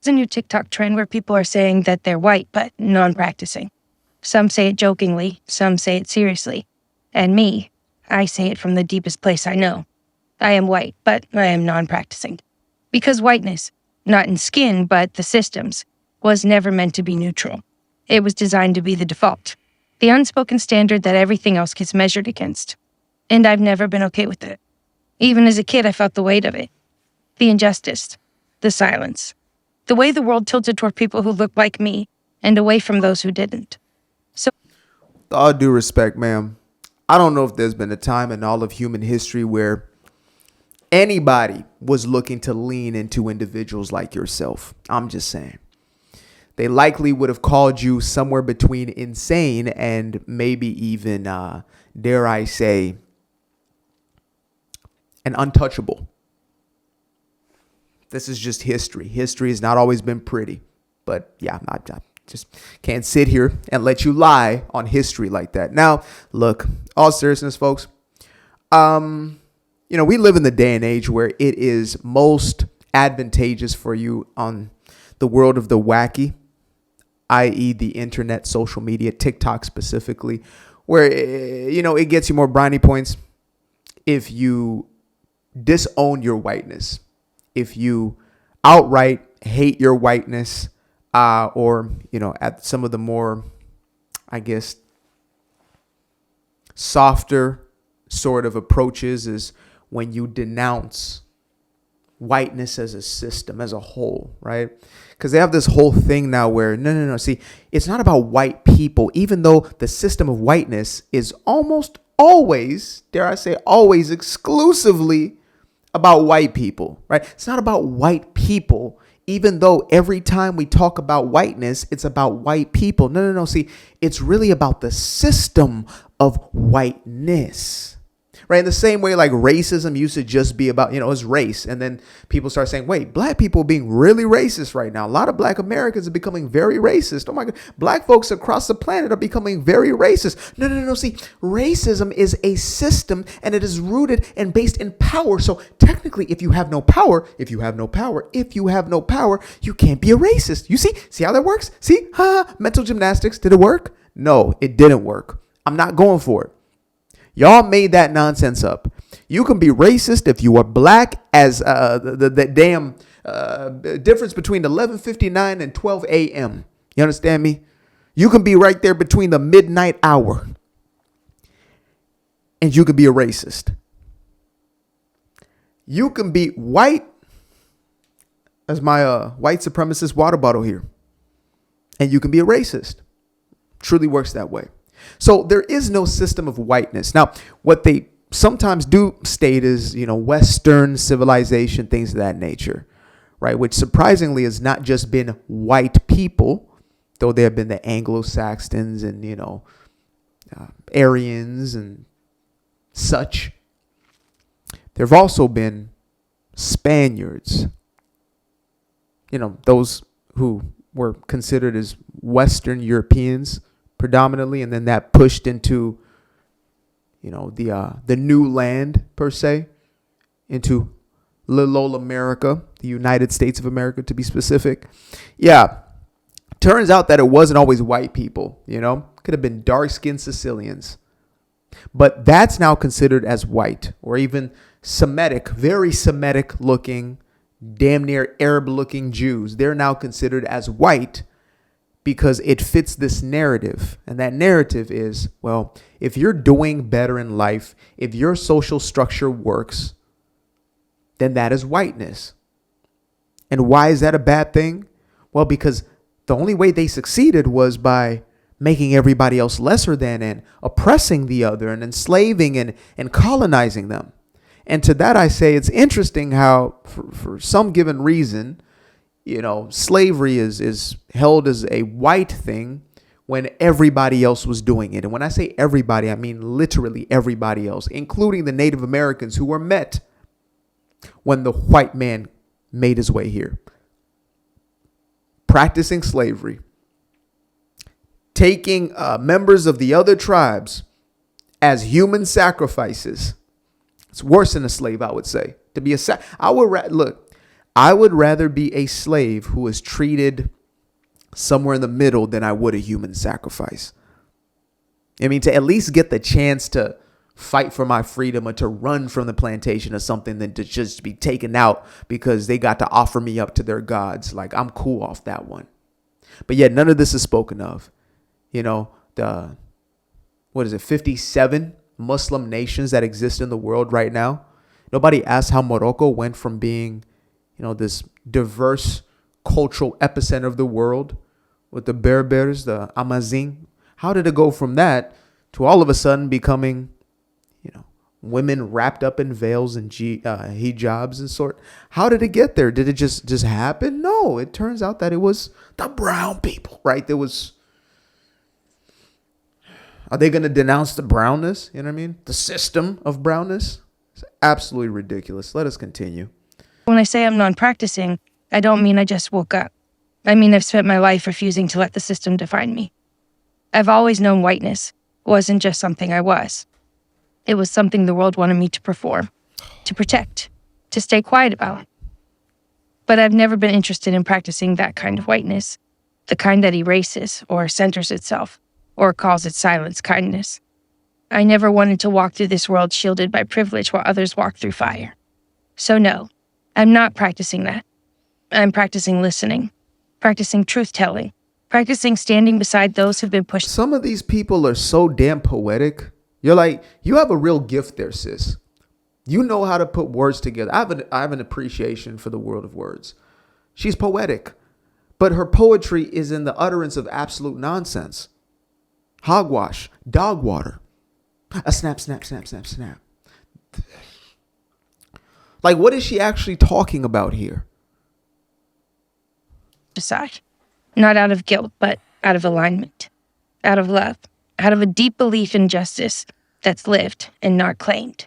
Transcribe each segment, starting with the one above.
There's a new TikTok trend where people are saying that they're white, but non-practicing. Some say it jokingly, some say it seriously. And me, I say it from the deepest place I know. I am white, but I am non-practicing. Because whiteness, not in skin, but the systems, was never meant to be neutral. It was designed to be the default, the unspoken standard that everything else gets measured against. And I've never been okay with it. Even as a kid, I felt the weight of it. The injustice, the silence, the way the world tilted toward people who looked like me and away from those who didn't. So, With all due respect, ma'am, I don't know if there's been a time in all of human history where anybody was looking to lean into individuals like yourself. I'm just saying. They likely would have called you somewhere between insane and maybe even, dare I say, an untouchable. This is just history. History has not always been pretty. But yeah, I just can't sit here and let you lie on history like that. Now, look, all seriousness, folks. We live in the day and age where it is most advantageous for you on the world of the wacky, i.e. the internet, social media, TikTok specifically, where, it gets you more brownie points if you disown your whiteness, if you outright hate your whiteness, or, at some of the more, I guess, softer sort of approaches is when you denounce whiteness as a system, as a whole, right? Because they have this whole thing now where, no. See, it's not about white people, even though the system of whiteness is almost always, dare I say, always exclusively about white people, right? It's not about white people, even though every time we talk about whiteness, it's about white people. No. See, it's really about the system of whiteness. Right. In the same way, like racism used to just be about, it's race. And then people start saying, wait, black people are being really racist right now. A lot of black Americans are becoming very racist. Oh, my God. Black folks across the planet are becoming very racist. No. See, racism is a system and it is rooted and based in power. So technically, if you have no power, you can't be a racist. You see how that works? See, mental gymnastics. Did it work? No, it didn't work. I'm not going for it. Y'all made that nonsense up. You can be racist if you are black as the damn difference between 11:59 and 12 a.m. You understand me? You can be right there between the midnight hour. And you can be a racist. You can be white as my white supremacist water bottle here. And you can be a racist. Truly works that way. So there is no system of whiteness. Now, what they sometimes do state is, Western civilization, things of that nature, right? Which surprisingly has not just been white people, though there have been the Anglo-Saxons and, Aryans and such. There have also been Spaniards, those who were considered as Western Europeans predominantly, and then that pushed into, the new land per se, into little old America, the United States of America to be specific. Yeah, turns out that it wasn't always white people. Could have been dark-skinned Sicilians, but that's now considered as white, or even Semitic, very Semitic-looking, damn near Arab-looking Jews. They're now considered as white, because it fits this narrative. And that narrative is, well, if you're doing better in life, if your social structure works, then that is whiteness. And why is that a bad thing? Well, because the only way they succeeded was by making everybody else lesser than and oppressing the other and enslaving and colonizing them. And to that I say, it's interesting how for some given reason, slavery is held as a white thing when everybody else was doing it. And when I say everybody, I mean literally everybody else, including the Native Americans who were met when the white man made his way here, practicing slavery, taking members of the other tribes as human sacrifices. It's worse than a slave, I would say. To be a I would rather be a slave who is treated somewhere in the middle than I would a human sacrifice. I mean, to at least get the chance to fight for my freedom or to run from the plantation or something than to just be taken out because they got to offer me up to their gods. Like, I'm cool off that one. But yet none of this is spoken of. You know, the, 57 Muslim nations that exist in the world right now. Nobody asks how Morocco went from being, this diverse cultural epicenter of the world with the Berbers, the Amazigh. How did it go from that to all of a sudden becoming, women wrapped up in veils and hijabs and sort? How did it get there? Did it just happen? No, it turns out that it was the brown people, right? Are they going to denounce the brownness? You know what I mean? The system of brownness? It's absolutely ridiculous. Let us continue. When I say I'm non-practicing, I don't mean I just woke up. I mean I've spent my life refusing to let the system define me. I've always known whiteness wasn't just something I was. It was something the world wanted me to perform, to protect, to stay quiet about. But I've never been interested in practicing that kind of whiteness, the kind that erases or centers itself, or calls its silence kindness. I never wanted to walk through this world shielded by privilege while others walk through fire. So no, I'm not practicing that. I'm practicing listening, practicing truth-telling, practicing standing beside those who've been pushed. Some of these people are so damn poetic. You're like, you have a real gift there, sis. You know how to put words together. I have an appreciation for the world of words. She's poetic, but her poetry is in the utterance of absolute nonsense. Hogwash, dog water, a snap, snap, snap, snap, snap. Like, what is she actually talking about here? Decide. Not out of guilt, but out of alignment, out of love, out of a deep belief in justice that's lived and not claimed.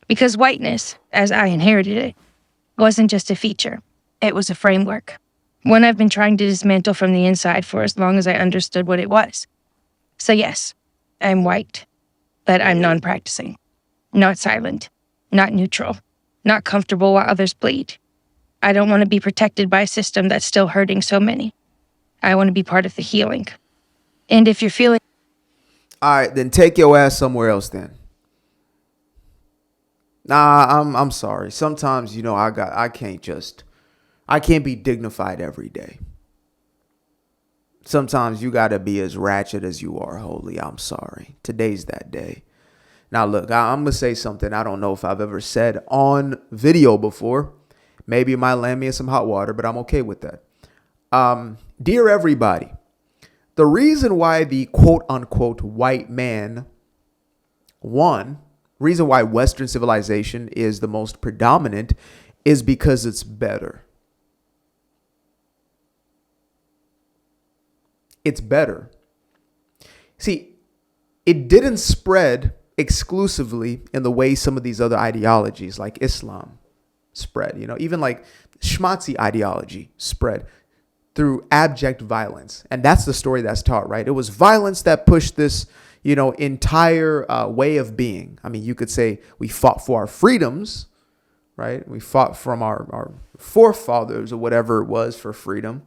Because whiteness, as I inherited it, wasn't just a feature. It was a framework. One I've been trying to dismantle from the inside for as long as I understood what it was. So yes, I'm white, but I'm non-practicing. Not silent, not neutral, not comfortable while others bleed. I don't want to be protected by a system that's still hurting so many. I want to be part of the healing. And if you're feeling... All right, then take your ass somewhere else then. Nah, I'm sorry. Sometimes, I can't be dignified every day. Sometimes you got to be as ratchet as you are holy. I'm sorry. Today's that day. Now, look, I'm going to say something I don't know if I've ever said on video before. Maybe it might land me in some hot water, but I'm okay with that. Dear everybody, the reason why the quote unquote white man won, reason why Western civilization is the most predominant is because it's better. It's better. See, it didn't spread exclusively in the way some of these other ideologies like Islam spread, even like Schmatzi ideology spread through abject violence. And that's the story that's taught, right? It was violence that pushed this, entire way of being. I mean, you could say we fought for our freedoms, right? We fought from our forefathers or whatever it was for freedom.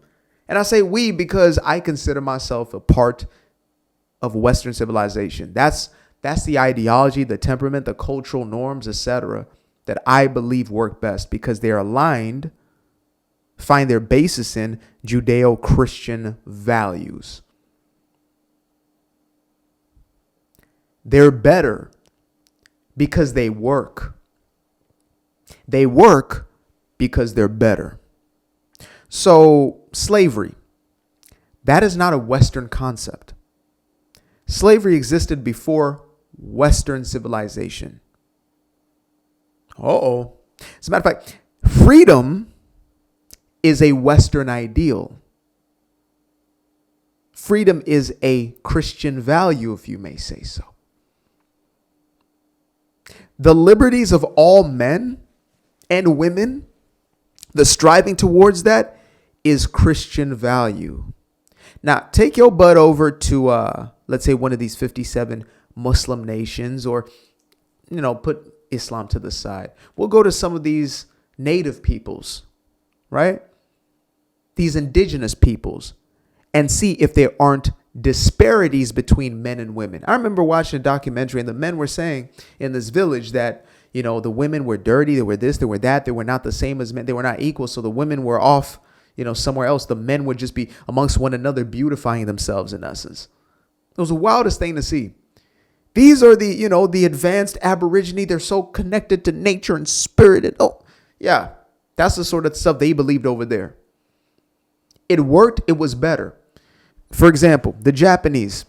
And I say we because I consider myself a part of Western civilization. That's the ideology, the temperament, the cultural norms, etc., that I believe work best because they're aligned, find their basis in Judeo-Christian values. They're better because they work. They work because they're better. So slavery, that is not a Western concept. Slavery existed before Western civilization. As a matter of fact, freedom is a Western ideal. Freedom is a Christian value, if you may say so. The liberties of all men and women, the striving towards that is Christian value. Now, take your butt over to, let's say, one of these 57 Muslim nations, or, put Islam to the side. We'll go to some of these native peoples, right? These indigenous peoples, and see if there aren't disparities between men and women. I remember watching a documentary, and the men were saying in this village that, the women were dirty, they were this, they were that, they were not the same as men, they were not equal. So the women were off, somewhere else. The men would just be amongst one another, beautifying themselves in essence. It was the wildest thing to see. These are the advanced Aborigine. They're so connected to nature and spirit. And yeah, that's the sort of stuff they believed over there. It worked. It was better. For example, the Japanese.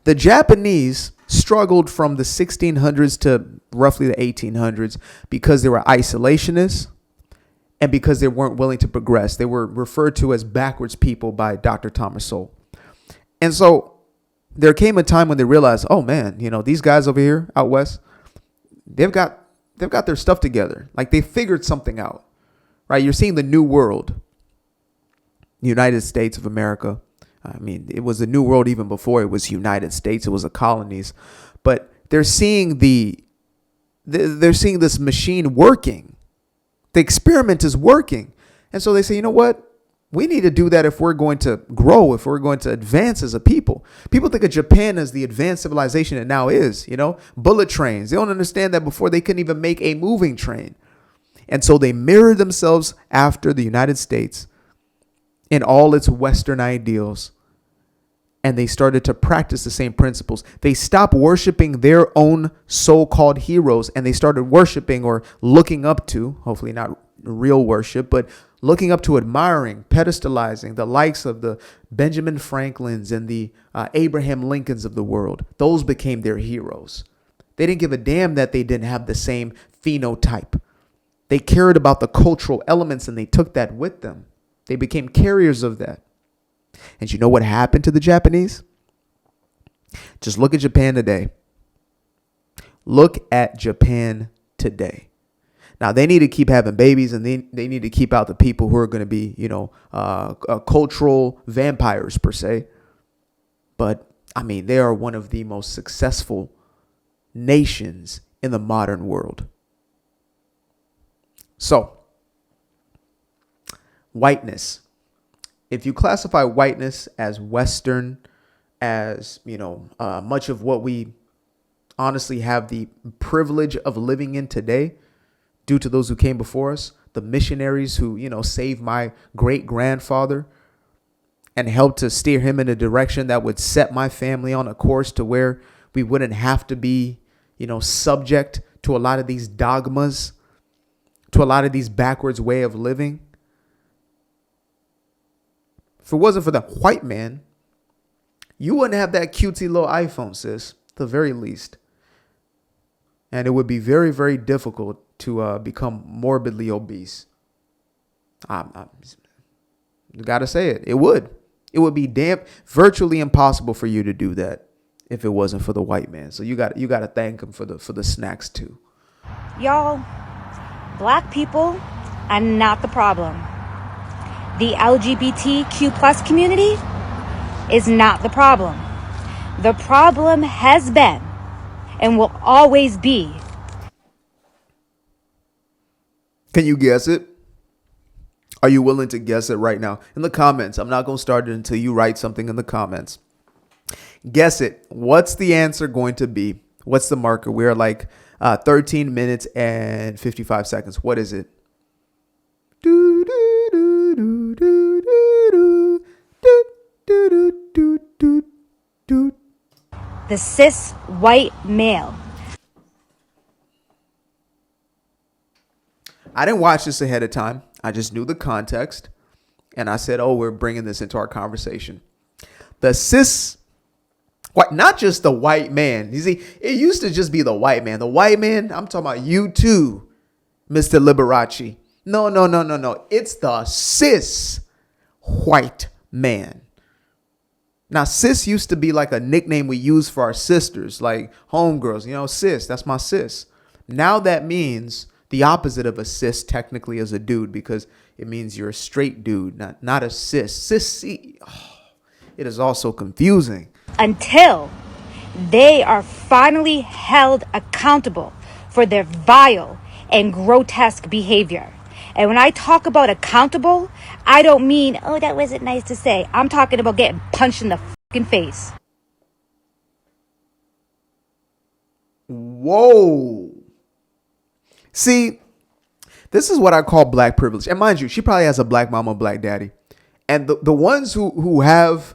The Japanese struggled from the 1600s to roughly the 1800s because they were isolationists and because they weren't willing to progress. They were referred to as backwards people by Dr. Thomas Sowell. And so there came a time when they realized, oh man, these guys over here out west, they've got their stuff together. Like they figured something out, right? You're seeing the new world, United States of America. I mean, it was a new world even before it was United States. It was the colonies, but they're seeing they're seeing this machine working. The experiment is working. And so they say, you know what? We need to do that if we're going to grow, if we're going to advance as a people. People think of Japan as the advanced civilization it now is, bullet trains. They don't understand that before they couldn't even make a moving train. And so they mirrored themselves after the United States in all its Western ideals. And they started to practice the same principles. They stopped worshiping their own so-called heroes and they started worshiping or looking up to, hopefully not real worship, but looking up to, admiring, pedestalizing the likes of the Benjamin Franklins and the Abraham Lincolns of the world. Those became their heroes. They didn't give a damn that they didn't have the same phenotype. They cared about the cultural elements and they took that with them. They became carriers of that. And you know what happened to the Japanese? Just look at Japan today. Look at Japan today. Now, they need to keep having babies and they need to keep out the people who are going to be, cultural vampires, per se. But, I mean, they are one of the most successful nations in the modern world. So, whiteness. If you classify whiteness as Western, as, much of what we honestly have the privilege of living in today, due to those who came before us, the missionaries who, saved my great grandfather and helped to steer him in a direction that would set my family on a course to where we wouldn't have to be, subject to a lot of these dogmas, to a lot of these backwards way of living. If it wasn't for the white man, you wouldn't have that cutesy little iPhone, sis, at the very least. And it would be very, very difficult to become morbidly obese. I gotta say it. It would. It would be virtually impossible for you to do that if it wasn't for the white man. So you got to thank him for the snacks too. Y'all, black people are not the problem. The LGBTQ plus community is not the problem. The problem has been and will always be. Can you guess it? Are you willing to guess it right now? In the comments. I'm not going to start it until you write something in the comments. Guess it. What's the answer going to be? What's the marker? We're like 13 minutes and 55 seconds. What is it? The cis white male. I didn't watch this ahead of time. I just knew the context. And I said, oh, we're bringing this into our conversation. The cis, not just the white man. You see, it used to just be the white man. The white man, I'm talking about you too, Mr. Liberace. No. It's the cis white man. Now, sis used to be like a nickname we use for our sisters, like homegirls, sis, that's my sis. Now that means the opposite of a cis technically is a dude, because it means you're a straight dude, not a cis. Sissy, it is also confusing. Until they are finally held accountable for their vile and grotesque behavior. And when I talk about accountable, I don't mean, oh, that wasn't nice to say. I'm talking about getting punched in the fucking face. Whoa. See, this is what I call black privilege. And mind you, she probably has a black mama, black daddy. And the ones who have,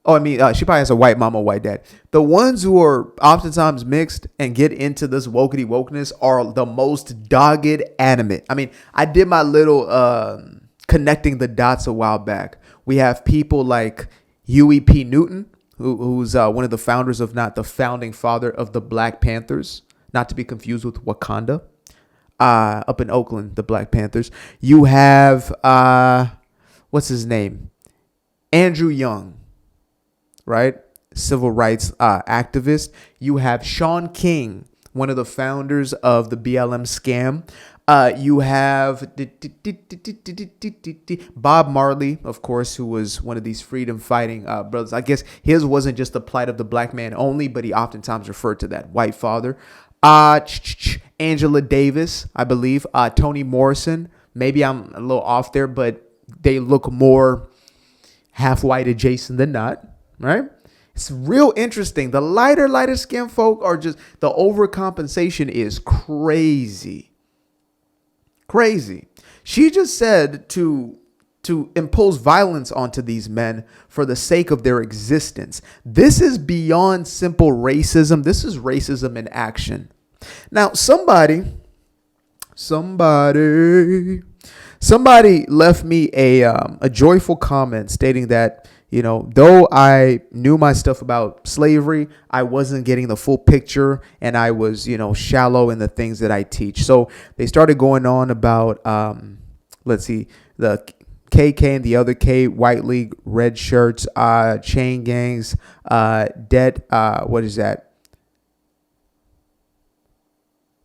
she probably has a white mama, white dad. The ones who are oftentimes mixed and get into this wokeness are the most dogged animate. I mean, I did my little connecting the dots a while back. We have people like Huey P. Newton, who's one of the founders, of not the founding father of the Black Panthers, not to be confused with Wakanda, up in Oakland, the Black Panthers. You have, what's his name? Andrew Young, right? Civil rights activist. You have Sean King, one of the founders of the BLM scam. You have Bob Marley, of course, who was one of these freedom fighting brothers. I guess his wasn't just the plight of the black man only, but he oftentimes referred to that white father. Angela Davis, I believe. Toni Morrison. Maybe I'm a little off there, but they look more half white adjacent than not, right? It's real interesting. The lighter skin folk are just, the overcompensation is crazy. Crazy. She just said to impose violence onto these men for the sake of their existence. This is beyond simple racism. This is racism in action. Now, somebody left me a joyful comment stating that, you know, though I knew my stuff about slavery, I wasn't getting the full picture, and I was, shallow in the things that I teach. So they started going on about, the KK and the other K, White League, red shirts, chain gangs, debt. What is that?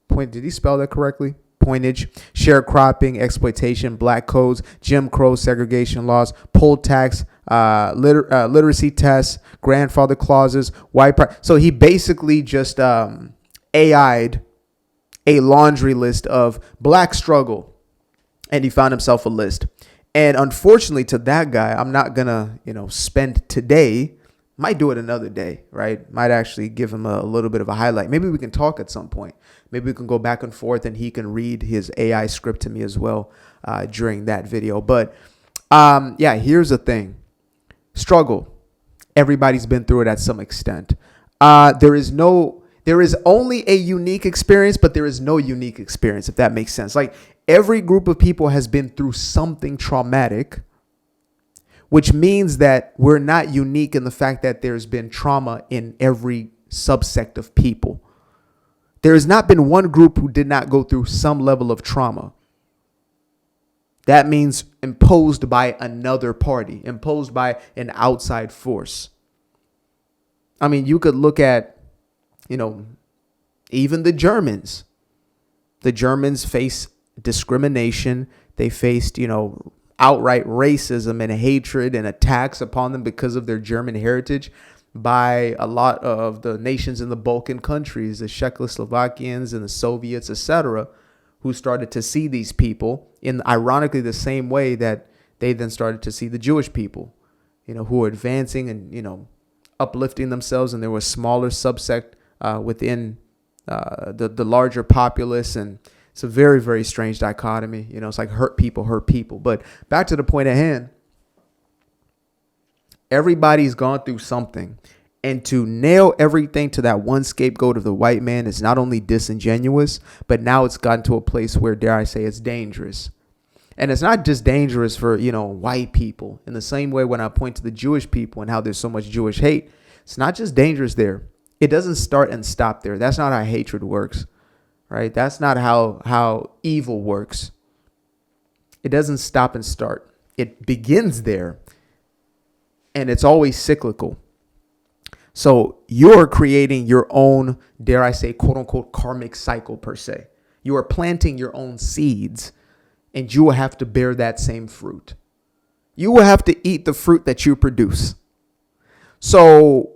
Did he spell that correctly? Pointage, sharecropping, exploitation, black codes, Jim Crow, segregation laws, poll tax, literacy tests, grandfather clauses, white pride. So he basically just AI'd a laundry list of black struggle, and he found himself a list. And unfortunately to that guy, I'm not gonna, spend today. Might do it another day, right? Might actually give him a little bit of a highlight. Maybe we can talk at some point. Maybe we can go back and forth, and he can read his AI script to me as well during that video. But here's the thing. Struggle. Everybody's been through it at some extent. There is only a unique experience, but there is no unique experience, if that makes sense. Like, every group of people has been through something traumatic, which means that we're not unique in the fact that there's been trauma in every subsect of people. There has not been one group who did not go through some level of trauma. That means imposed by another party, imposed by an outside force. I mean, you could look at, even the Germans. The Germans face discrimination. They faced, outright racism and hatred and attacks upon them because of their German heritage by a lot of the nations in the Balkan countries, the Czechoslovakians and the Soviets, etc., who started to see these people in ironically the same way that they then started to see the Jewish people, who were advancing and, uplifting themselves, and there was smaller subsect within the larger populace. And it's a very, very strange dichotomy. It's like hurt people. But back to the point at hand, everybody's gone through something. And to nail everything to that one scapegoat of the white man is not only disingenuous, but now it's gotten to a place where, dare I say, it's dangerous. And it's not just dangerous for, white people. In the same way, when I point to the Jewish people and how there's so much Jewish hate, it's not just dangerous there. It doesn't start and stop there. That's not how hatred works. Right? That's not how evil works. It doesn't stop and start. It begins there, and it's always cyclical. So you're creating your own, dare I say, quote unquote, karmic cycle per se. You are planting your own seeds, and you will have to bear that same fruit. You will have to eat the fruit that you produce. So,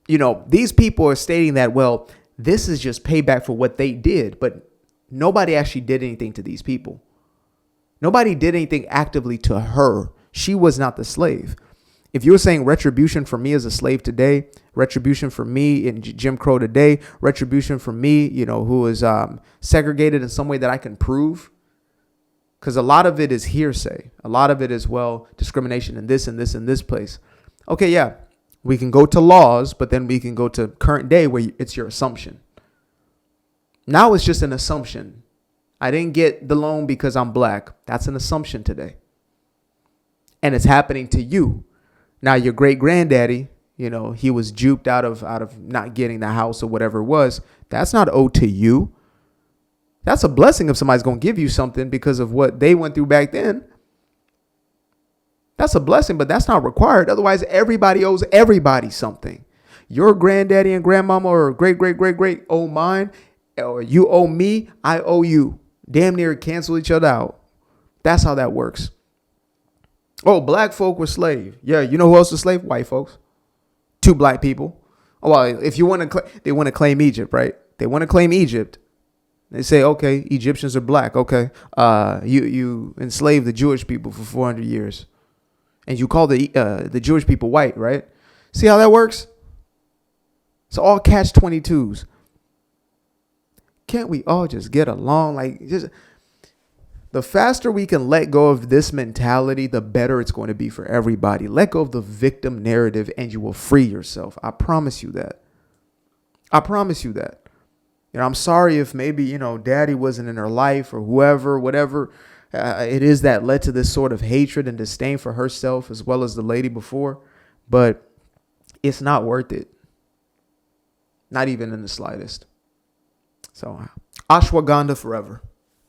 these people are stating that, well, this is just payback for what they did, but nobody actually did anything to these people. Nobody did anything actively to her. She was not the slave. If you were saying retribution for me as a slave today, retribution for me in Jim Crow today, retribution for me, who is segregated in some way that I can prove, because a lot of it is hearsay. A lot of it is, discrimination in this and this and this place. Okay, yeah, we can go to laws, but then we can go to current day where it's your assumption. Now it's just an assumption. I didn't get the loan because I'm black. That's an assumption today. And it's happening to you. Now, your great granddaddy, he was duped out of not getting the house or whatever it was. That's not owed to you. That's a blessing if somebody's going to give you something because of what they went through back then. That's a blessing, but that's not required. Otherwise, everybody owes everybody something. Your granddaddy and grandmama or great owe mine, or you owe me, I owe you. Damn near cancel each other out. That's how that works. Oh, black folk were slave. Yeah, you know who else was slave? White folks. 2 black people. Oh, well, if you want to, they want to claim Egypt, right? They want to claim Egypt. They say, okay, Egyptians are black. Okay, you enslaved the Jewish people for 400 years, and you call the Jewish people white, right? See how that works? It's all catch-22s. Can't we all just get along? The faster we can let go of this mentality, the better it's going to be for everybody. Let go of the victim narrative and you will free yourself. I promise you that. I promise you that. I'm sorry if maybe, daddy wasn't in her life or whatever it is that led to this sort of hatred and disdain for herself as well as the lady before. But it's not worth it. Not even in the slightest. So ashwagandha forever.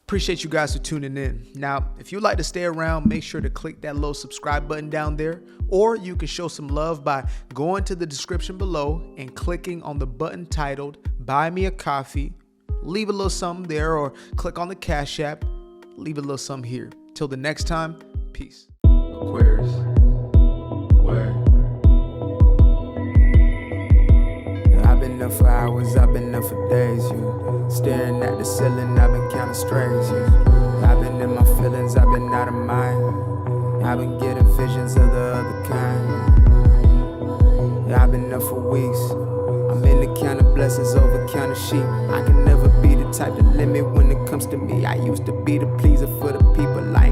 Appreciate you guys for tuning in. Now, if you'd like to stay around, make sure to click that little subscribe button down there, or you can show some love by going to the description below and clicking on the button titled Buy Me a Coffee. Leave a little something there, or click on the Cash App. Leave a little something here. Till the next time, peace. Aquarius. I've been up for hours, I've been up for days, staring at the ceiling, I've been counting strays, I've been in my feelings, I've been out of mind, I've been getting visions of the other kind, I've been up for weeks, I'm in the counting blessings over counting sheep, I can never be the type to limit when it comes to me, I used to be the pleaser for the people, I ain't